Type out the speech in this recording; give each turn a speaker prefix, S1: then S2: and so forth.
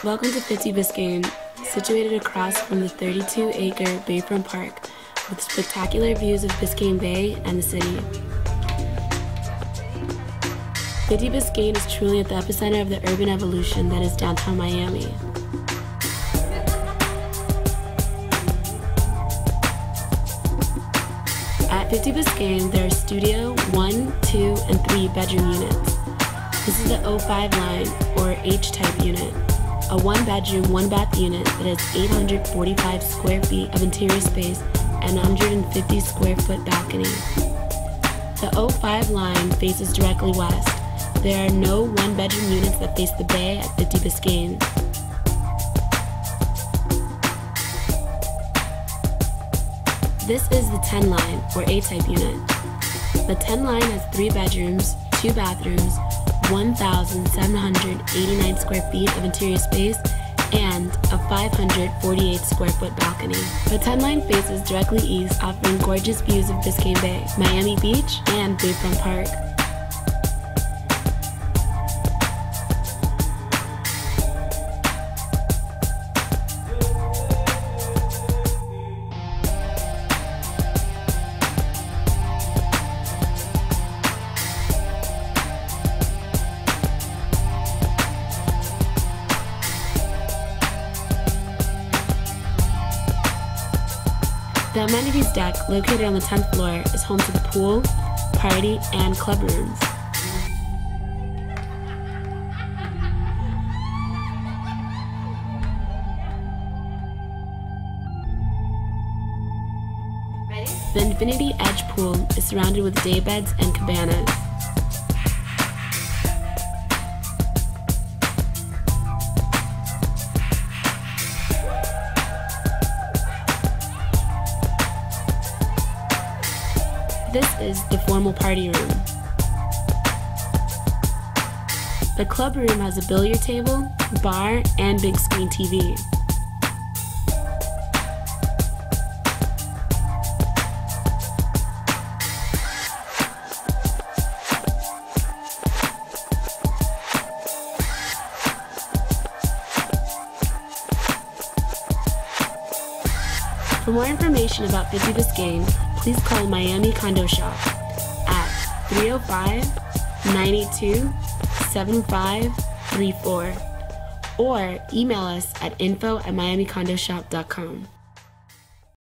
S1: Welcome to 50 Biscayne, situated across from the 32-acre Bayfront Park with spectacular views of Biscayne Bay and the city. 50 Biscayne is truly at the epicenter of the urban evolution that is downtown Miami. At 50 Biscayne, there are studio, 1, 2, and 3 bedroom units. This is the 05 line, or H-type unit, a 1-bedroom, 1-bath unit that has 845 square feet of interior space and 150 square foot balcony. The 05 line faces directly west. There are no 1-bedroom units that face the bay at 50 Biscayne. This is the 10 line, or A-type unit. The 10 line has 3 bedrooms, 2 bathrooms, 1,789 square feet of interior space, and a 548 square foot balcony. The 10 line faces directly east, offering gorgeous views of Biscayne Bay, Miami Beach, and Bayfront Park. The amenities deck, located on the 10th floor, is home to the pool, party, and club rooms.
S2: Ready?
S1: The Infinity Edge pool is surrounded with day beds and cabanas. This is the formal party room. The club room has a billiard table, bar, and big screen TV. For more information about 50 Biscayne, please call Miami Condo Shop at 305-982-7534 or email us at info@miamicondoshop.com.